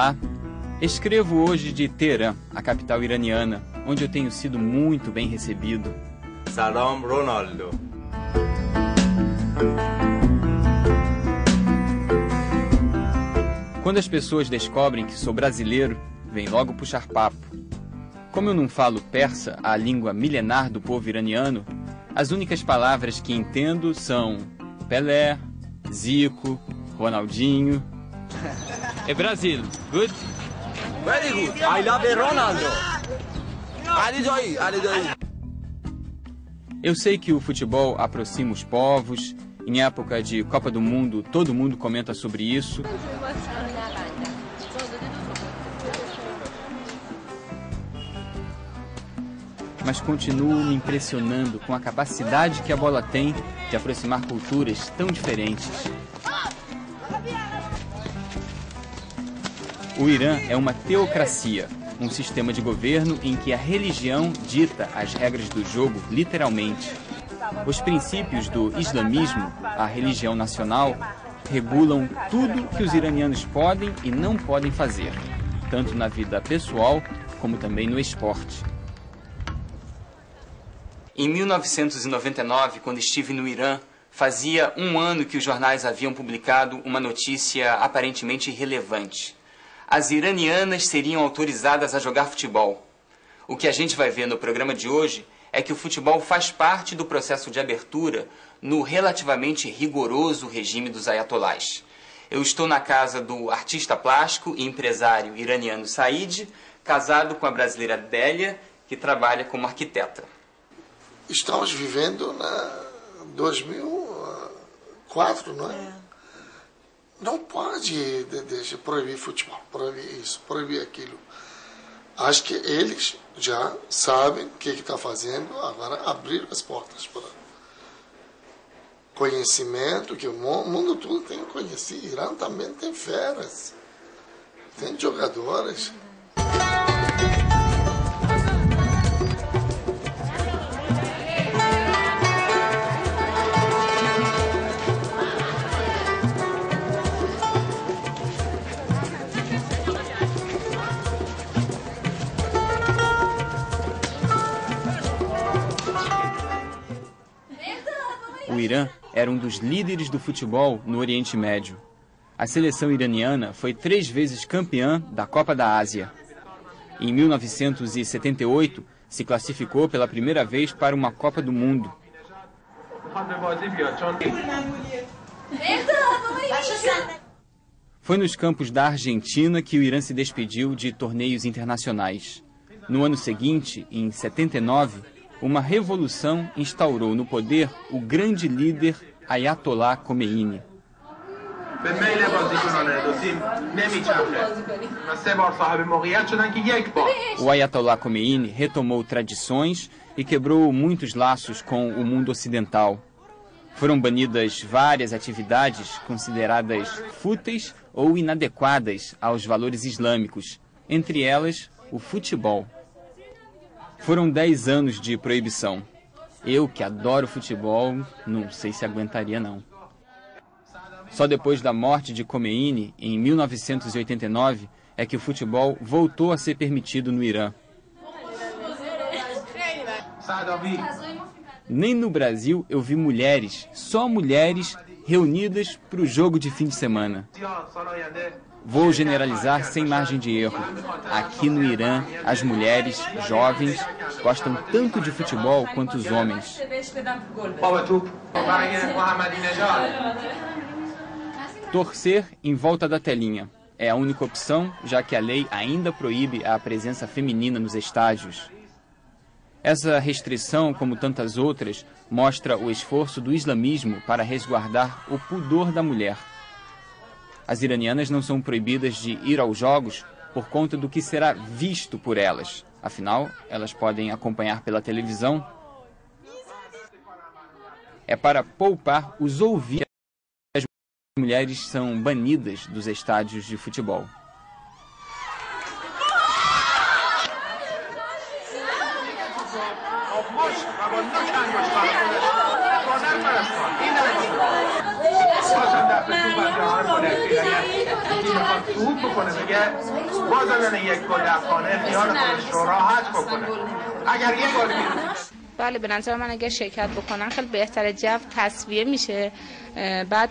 Olá, escrevo hoje de Teherã, a capital iraniana, onde eu tenho sido muito bem recebido. Salam, Ronaldo. Quando as pessoas descobrem que sou brasileiro, vêm logo puxar papo. Como eu não falo persa, a língua milenar do povo iraniano, as únicas palavras que entendo são Pelé, Zico, Ronaldinho. É Brasil, good? Very good. I love Ronaldo. Ali doi. Eu sei que o futebol aproxima os povos. Em época de Copa do Mundo, todo mundo comenta sobre isso. Mas continuo me impressionando com a capacidade que a bola tem de aproximar culturas tão diferentes. O Irã é uma teocracia, um sistema de governo em que a religião dita as regras do jogo literalmente. Os princípios do islamismo, a religião nacional, regulam tudo que os iranianos podem e não podem fazer, tanto na vida pessoal como também no esporte. Em 1999, quando estive no Irã, fazia um ano que os jornais haviam publicado uma notícia aparentemente irrelevante. As iranianas seriam autorizadas a jogar futebol. O que a gente vai ver no programa de hoje é que o futebol faz parte do processo de abertura no relativamente rigoroso regime dos ayatolás. Eu estou na casa do artista plástico e empresário iraniano Said, casado com a brasileira Délia, que trabalha como arquiteta. Estamos vivendo na 2004, não é? Não pode proibir futebol, proibir isso, proibir aquilo. Acho que eles já sabem o que está fazendo, agora abrir as portas para conhecimento, que o mundo todo tem que conhecer. Irã também tem feras, tem jogadores. O Irã era um dos líderes do futebol no Oriente Médio. A seleção iraniana foi 3 vezes campeã da Copa da Ásia. Em 1978, se classificou pela primeira vez para uma Copa do Mundo. Foi nos campos da Argentina que o Irã se despediu de torneios internacionais. No ano seguinte, em 79, uma revolução instaurou no poder o grande líder Ayatollah Khomeini. O Ayatollah Khomeini retomou tradições e quebrou muitos laços com o mundo ocidental. Foram banidas várias atividades consideradas fúteis ou inadequadas aos valores islâmicos, entre elas o futebol. Foram 10 anos de proibição. Eu, que adoro futebol, não sei se aguentaria não. Só depois da morte de Khomeini, em 1989, é que o futebol voltou a ser permitido no Irã. Nem no Brasil eu vi mulheres, só mulheres, reunidas para o jogo de fim de semana. Vou generalizar sem margem de erro. Aqui no Irã, as mulheres jovens gostam tanto de futebol quanto os homens. Torcer em volta da telinha é a única opção, já que a lei ainda proíbe a presença feminina nos estádios. Essa restrição, como tantas outras, mostra o esforço do islamismo para resguardar o pudor da mulher. As iranianas não são proibidas de ir aos jogos por conta do que será visto por elas. Afinal, elas podem acompanhar pela televisão. É para poupar os ouvidos que as mulheres são banidas dos estádios de futebol. میخواد صعود بکنه بگه با زدن یک گل در خانه خیال خودش رو راحت بکنه. اگر یک گل بله به نظر من اگر شرکت بکنن خیلی بهتره، جو تصفیه میشه. بعد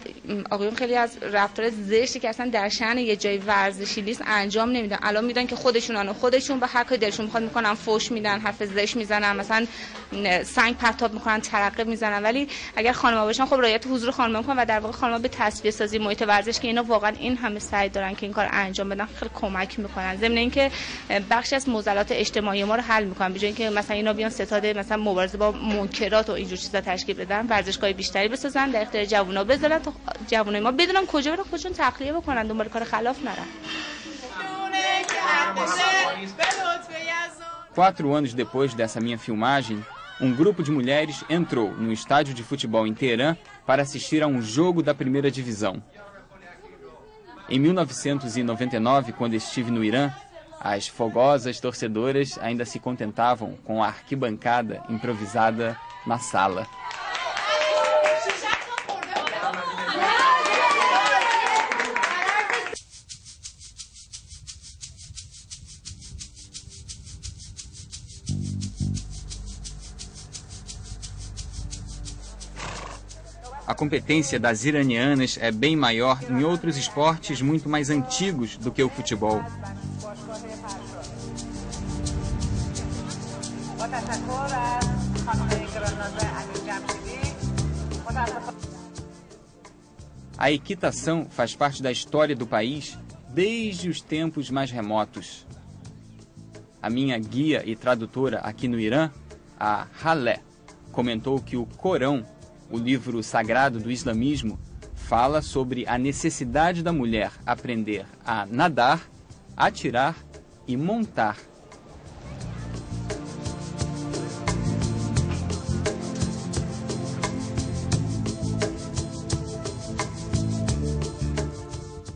آقایون خیلی از رفتار زشتی که اصلا در شأن یه جای ورزشی نیست انجام نمیدن. الان میدن که خودشون به هر کاری دلشون میخواد میکنن، فوش میدن، حرف زشت میزنن، مثلا سنگ پرتاب میکنن، ترقه میزنن. ولی اگر خانم‌ها باشن خب رعایت حضور خانم‌ها میکنن و در واقع خانم‌ها به تصفیه سازی محیط ورزش که اینا واقعا این همه سعی دارن که این کار انجام بدن خیلی کمک میکنن. ضمن اینکه بخشی از معضلات اجتماعی ما رو حل میکنن. به جای اینکه مثلا اینا بیان ستاد مثلا مبارزه با منکرات و اینجور چیزا تشکیل بدن، ورزشگاه بیشتری بسازن، در اختیار جوونا بذارن تا جوونای ما بدونن کجا برن، خودشون تخلیه بکنن، دنبال کار خلاف نرن. 4 anos depois dessa minha filmagem, um grupo de mulheres entrou no estádio de futebol em Teherã para assistir a um jogo da primeira divisão. Em 1999, quando estive no Irã, as fogosas torcedoras ainda se contentavam com a arquibancada improvisada na sala. A competência das iranianas é bem maior em outros esportes muito mais antigos do que o futebol. A equitação faz parte da história do país desde os tempos mais remotos. A minha guia e tradutora aqui no Irã, a Haleh, comentou que o Corão, o livro sagrado do islamismo, fala sobre a necessidade da mulher aprender a nadar, atirar e montar.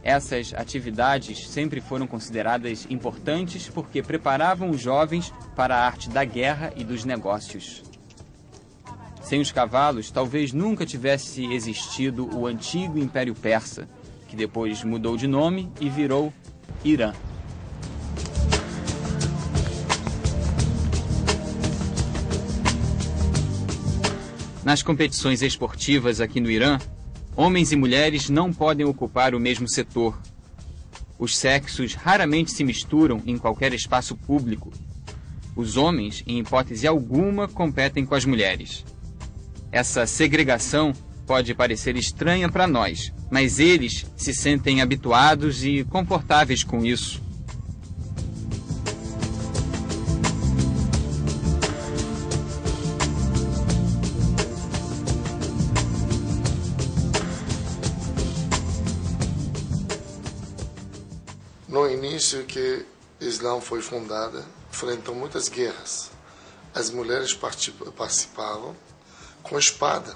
Essas atividades sempre foram consideradas importantes porque preparavam os jovens para a arte da guerra e dos negócios. Sem os cavalos, talvez nunca tivesse existido o antigo Império Persa, que depois mudou de nome e virou Irã. Nas competições esportivas aqui no Irã, homens e mulheres não podem ocupar o mesmo setor. Os sexos raramente se misturam em qualquer espaço público. Os homens, em hipótese alguma, competem com as mulheres. Essa segregação pode parecer estranha para nós, mas eles se sentem habituados e confortáveis com isso. No início que o Islã foi fundado, enfrentou muitas guerras. As mulheres participavam com espada,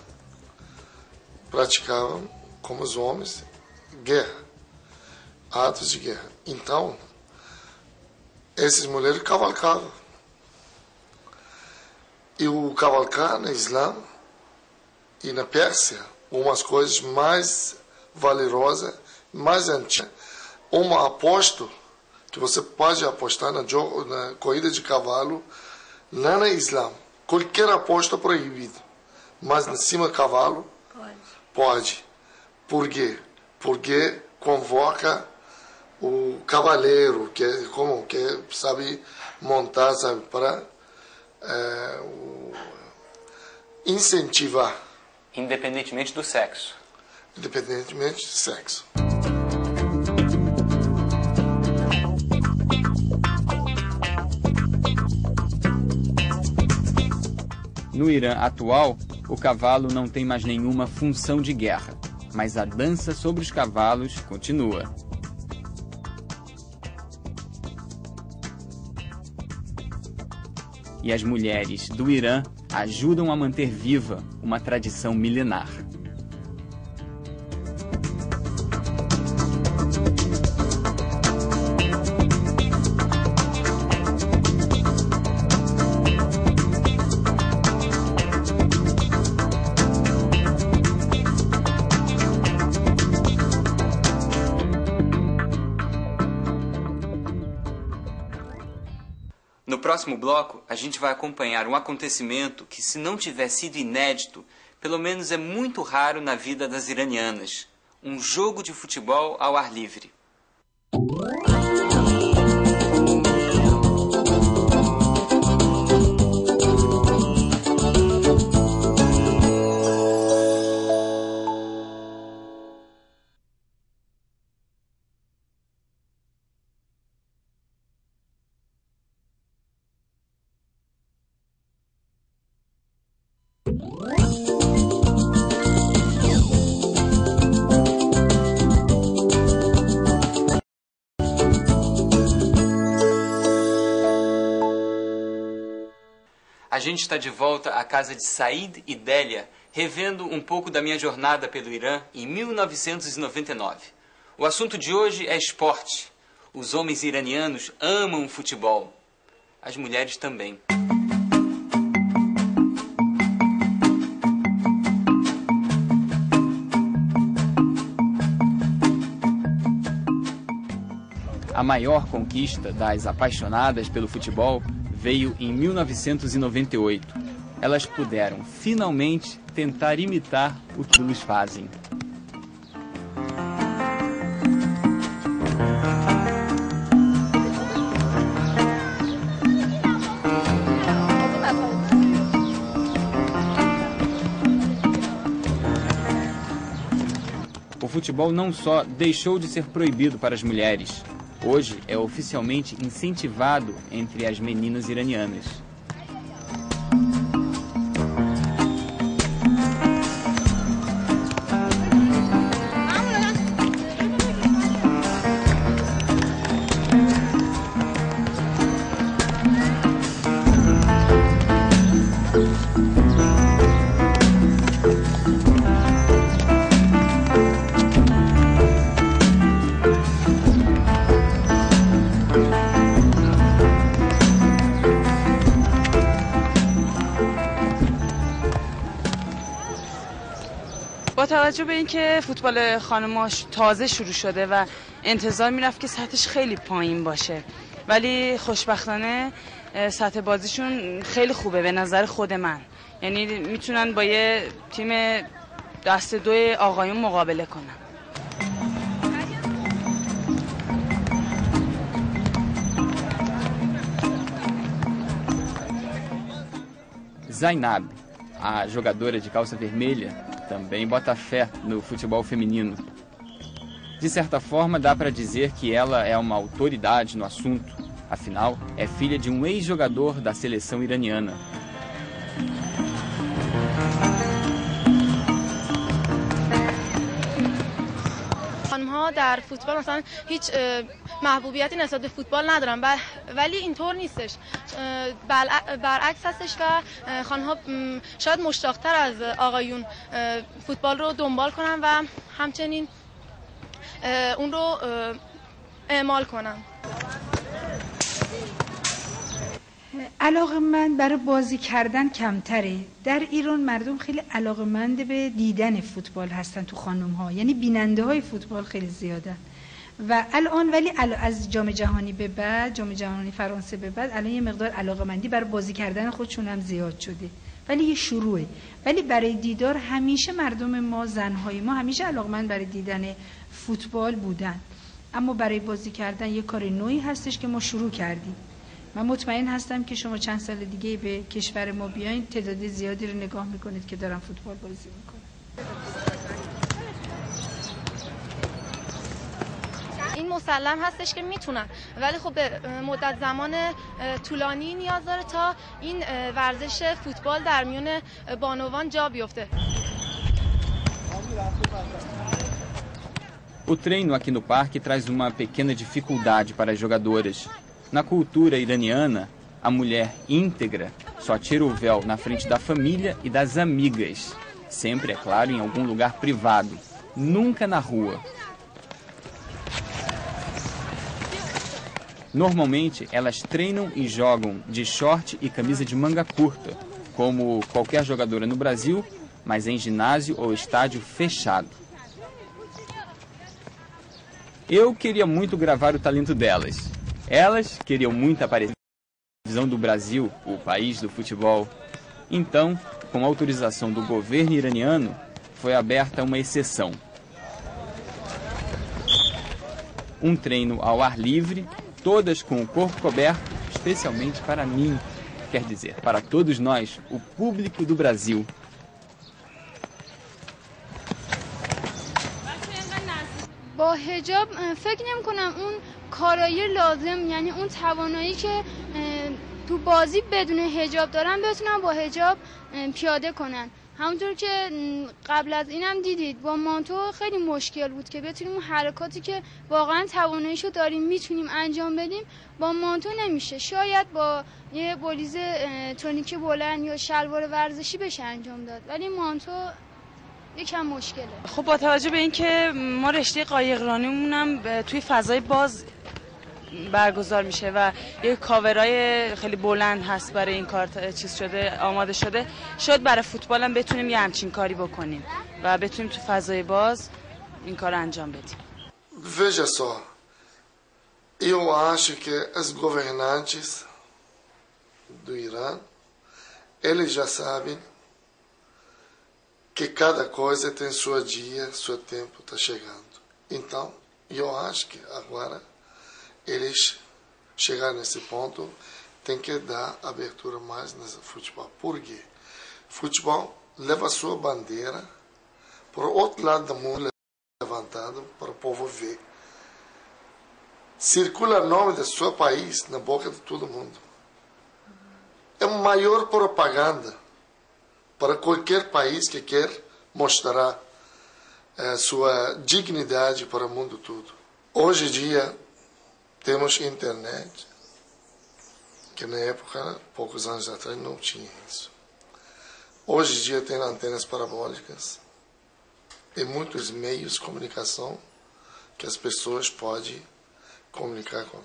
praticavam, como os homens, guerra, atos de guerra. Então, essas mulheres cavalcavam. E o cavalcar no Islã e na Pérsia, umas coisas mais valerosas, mais antigas. Uma aposta que você pode apostar na corrida de cavalo lá no Islã. Qualquer aposta é proibida. Mas em cima do cavalo pode. Por quê? Porque convoca o cavaleiro que sabe montar, sabe, para incentivar. Independentemente do sexo. Independentemente do sexo. No Irã atual, o cavalo não tem mais nenhuma função de guerra, mas a dança sobre os cavalos continua. E as mulheres do Irã ajudam a manter viva uma tradição milenar. próximo bloco, a gente vai acompanhar um acontecimento que, se não tiver sido inédito, pelo menos é muito raro na vida das iranianas. Um jogo de futebol ao ar livre. A gente está de volta à casa de Said e Délia, revendo um pouco da minha jornada pelo Irã em 1999. O assunto de hoje é esporte. Os homens iranianos amam futebol. As mulheres também. A maior conquista das apaixonadas pelo futebol veio em 1998. Elas puderam finalmente tentar imitar o que eles fazem. O futebol não só deixou de ser proibido para as mulheres, hoje é oficialmente incentivado entre as meninas iranianas. با توجه به اینکه فوتبال خانم‌ها تازه شروع شده و انتظار میرفت که سطحش خیلی پایین باشه، ولی خوشبختانه سطح بازیشون خیلی خوبه به نظر خود من. یعنی میتونن با یه تیم دست دو آقایون مقابله کنن. Zainab, a jogadora de calça vermelha, também bota fé no futebol feminino. De certa forma, dá para dizer que ela é uma autoridade no assunto. Afinal, é filha de um ex-jogador da seleção iraniana. خانم‌ها در فوتبال مثلا هیچ محبوبیتی نسبت به فوتبال ندارن، ولی اینطور نیستش. برعکس هستش و خانم‌ها شاید مشتاق‌تر از آقایون فوتبال رو دنبال کنن و همچنین اون رو اعمال کنن. علاقه‌مند برای بازی کردن کمتره. در ایران مردم خیلی علاقه‌مند به دیدن فوتبال هستن تو خانم‌ها، یعنی بیننده های فوتبال خیلی زیادن و الان ولی از جام جهانی به بعد، جام جهانی فرانسه به بعد، الان یه مقدار علاقه‌مندی برای بازی کردن خودشون هم زیاد شده، ولی یه شروعه. ولی برای دیدار همیشه مردم ما، زن‌های ما همیشه علاقه‌مند برای دیدن فوتبال بودن، اما برای بازی کردن یه کار نوعی هستش که ما شروع کردیم. من مطمئن هستم که شما چند سال دیگه به کشور ما بیاین تعداد زیادی رو نگاه میکنید که دارن فوتبال بازی میکنن. این مسلم هستش که میتونن، ولی خب به مدت زمان طولانی نیاز داره تا این ورزش فوتبال در میون بانوان جا بیفته. O treino aqui no parque traz uma pequena dificuldade para as jogadoras. Na cultura iraniana, a mulher íntegra só tira o véu na frente da família e das amigas. Sempre, é claro, em algum lugar privado. Nunca na rua. Normalmente, elas treinam e jogam de short e camisa de manga curta, como qualquer jogadora no Brasil, mas em ginásio ou estádio fechado. Eu queria muito gravar o talento delas. Elas queriam muito aparecer visão do Brasil, o país do futebol. Então, com autorização do governo iraniano, foi aberta uma exceção. Um treino ao ar livre, todas com o corpo coberto, especialmente para mim, quer dizer, para todos nós, o público do Brasil. با حجاب فکر نمی‌کنم اون کارایی لازم یعنی اون توانایی که تو بازی بدون حجاب دارن بتونن با حجاب پیاده کنن. همونطور که قبل از اینم دیدید با مانتو خیلی مشکل بود که بتونیم اون حرکاتی که واقعا تواناییشو داریم میتونیم انجام بدیم با مانتو نمیشه. شاید با یه بلیز تونیک بلند یا شلوار ورزشی بشه انجام داد ولی مانتو یکم مشکله. خب با توجه به اینکه ما رشته قایقرانیمون هم توی فضای باز برگزار میشه و یه کاورای خیلی بلند هست برای این کار چیز شده آماده شده، شاید برای فوتبال هم بتونیم یه همچین کاری بکنیم و بتونیم تو فضای باز این کار انجام بدیم. Veja só, eu acho que os governantes do Irã, eles já sabem que cada coisa tem seu dia, seu tempo está chegando. Então, eu acho que agora eles chegar nesse ponto tem que dar abertura mais nesse futebol. Por quê? Futebol leva a sua bandeira para o outro lado do mundo levantado para o povo ver. Circula o nome do seu país na boca de todo mundo. É a maior propaganda para qualquer país que quer mostrar sua dignidade para o mundo todo. Hoje em dia temos internet, que na época, poucos anos atrás, não tinha isso. Hoje em dia tem antenas parabólicas e muitos meios de comunicação que as pessoas podem comunicar com.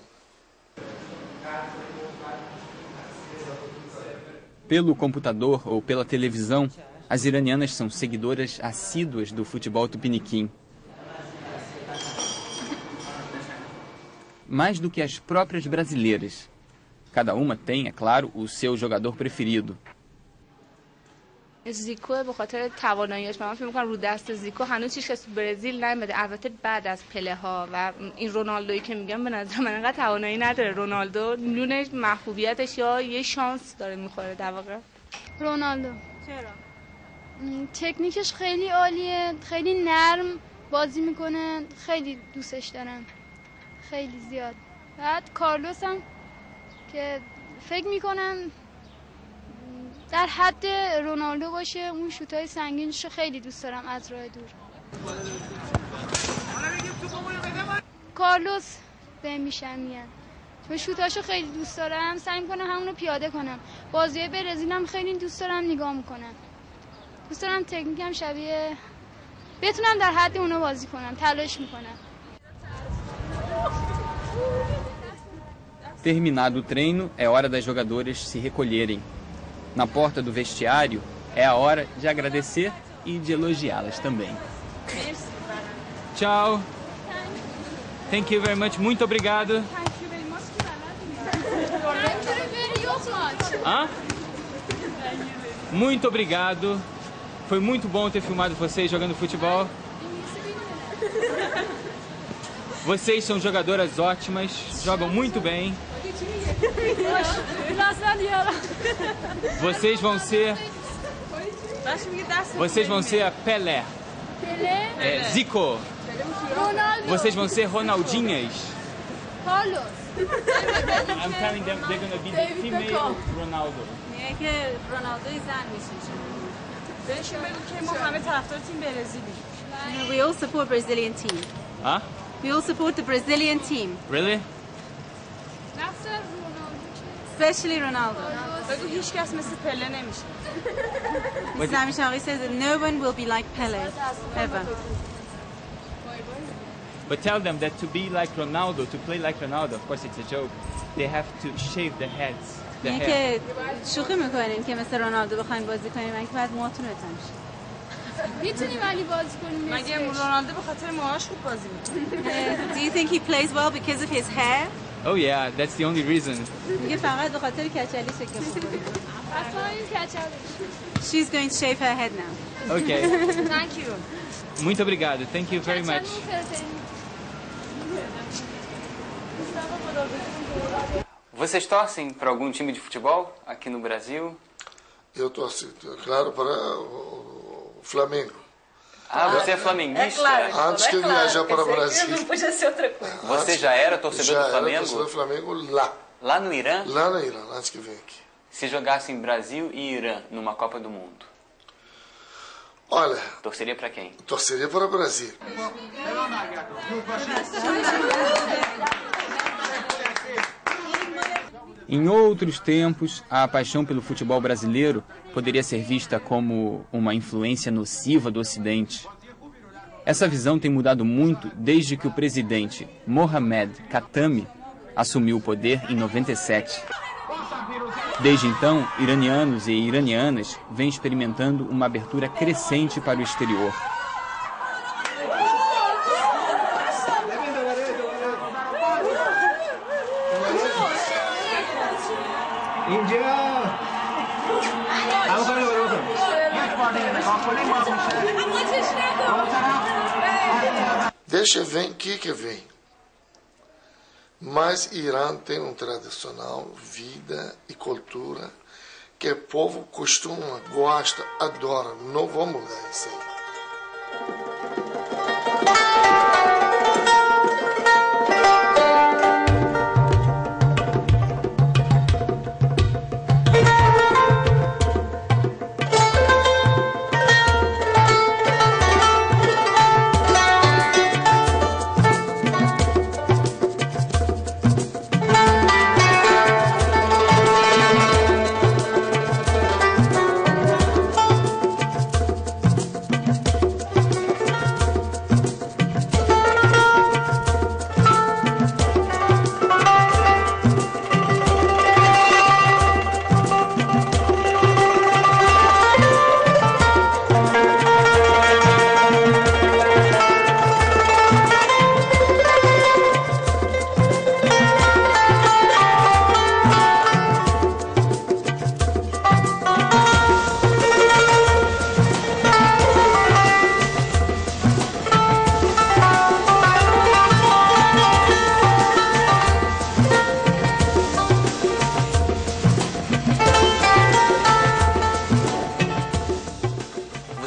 Pelo computador ou pela televisão, as iranianas são seguidoras assíduas do futebol tupiniquim. Mais do que as próprias brasileiras. Cada uma tem, é claro, o seu jogador preferido. زیکو به خاطر تواناییش من فکر می‌کنم رو دست زیکو هنوز هیچ کس تو برزیل نیومده، البته بعد از پله ها و این رونالدویی که میگم به نظر من انقدر توانایی نداره. رونالدو نون محبوبیتش یا یه شانس داره میخوره در واقع. رونالدو چرا؟ تکنیکش خیلی عالیه، خیلی نرم بازی میکنه، خیلی دوستش دارم، خیلی زیاد. بعد کارلوس هم که فکر میکنم در حد رونالدو باشه، اون شوتای سنگینش خیلی دوست دارم از راه دور. کارلوس به میشم میاد چون شوتاشو خیلی دوست دارم، سعی میکنم همونو پیاده کنم. بازی برزیلم خیلی دوست دارم نگاه میکنم، دوست دارم تکنیکم شبیه بتونم در حد اونو بازی کنم، تلاش میکنم. Terminado o treino, é hora das jogadoras se recolherem. Na porta do vestiário, é a hora de agradecer e de elogiá-las também. Tchau. Thank you very much. Muito obrigado. Hã? Muito obrigado. Foi muito bom ter filmado vocês jogando futebol. Vocês são jogadoras ótimas, jogam muito bem. Vocês vão ser a Pelé. Zico. Vocês vão ser Ronaldinhas. I'm telling them they're gonna be the female Ronaldo. We all support Brazilian team. Huh? We all support the Brazilian team. Really? Especially Ronaldo. هیچ کس مثل پله نمیشه. Sami Shari says that no one will be like Pele ever. But tell them that to be like Ronaldo, to play like Ronaldo, of course it's a joke, they have to shave their heads. یعنی که شوخی میکنین که مثل رونالدو بخواین بازی کنین، مگه بعد موهاتون بتن میشه. میتونیم ولی بازی کنیم. مگه رونالدو به خاطر موهاش خوب بازی میکنه؟ Do you think he plays well because of his hair? Oh yeah, that's the only reason. میگه فقط به خاطر کچلی شکل بخوره. She's going to shave her head now. Okay. Thank you. Muito obrigado. Thank you very much. Vocês torcem para algum time de futebol aqui no Brasil? Eu torço, claro, para o Flamengo. Ah, você é flamenguista? Antes que eu viajar para o Brasil. Não podia ser outra coisa. Você já era torcedor do Flamengo? Já era torcedor do Flamengo lá. Lá no Irã? Lá no Irã, antes que venha aqui. Se jogassem Brasil e Irã numa Copa do Mundo, olha, torceria para quem? Torceria para o Brasil. Em outros tempos, a paixão pelo futebol brasileiro poderia ser vista como uma influência nociva do Ocidente. Essa visão tem mudado muito desde que o presidente Mohamed Khatami assumiu o poder em 97. Desde então, iranianos e iranianas vêm experimentando uma abertura crescente para o exterior. Deixa ver que vem. Mas Irã tem um tradicional, vida e cultura que o povo costuma, gosta, adora. Não vou mudar isso aí.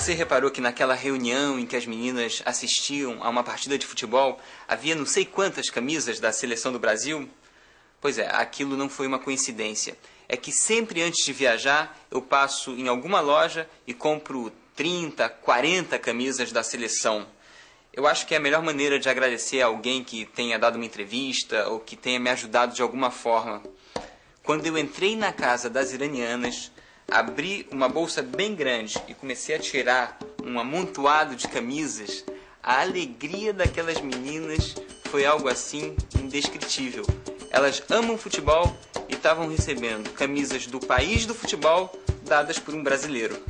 Você reparou que naquela reunião em que as meninas assistiam a uma partida de futebol, havia não sei quantas camisas da seleção do Brasil? Pois é, aquilo não foi uma coincidência. É que sempre antes de viajar, eu passo em alguma loja e compro 30, 40 camisas da seleção. Eu acho que é a melhor maneira de agradecer a alguém que tenha dado uma entrevista ou que tenha me ajudado de alguma forma. Quando eu entrei na casa das iranianas, abri uma bolsa bem grande e comecei a tirar um amontoado de camisas. A alegria daquelas meninas foi algo assim indescritível. Elas amam futebol e estavam recebendo camisas do país do futebol dadas por um brasileiro.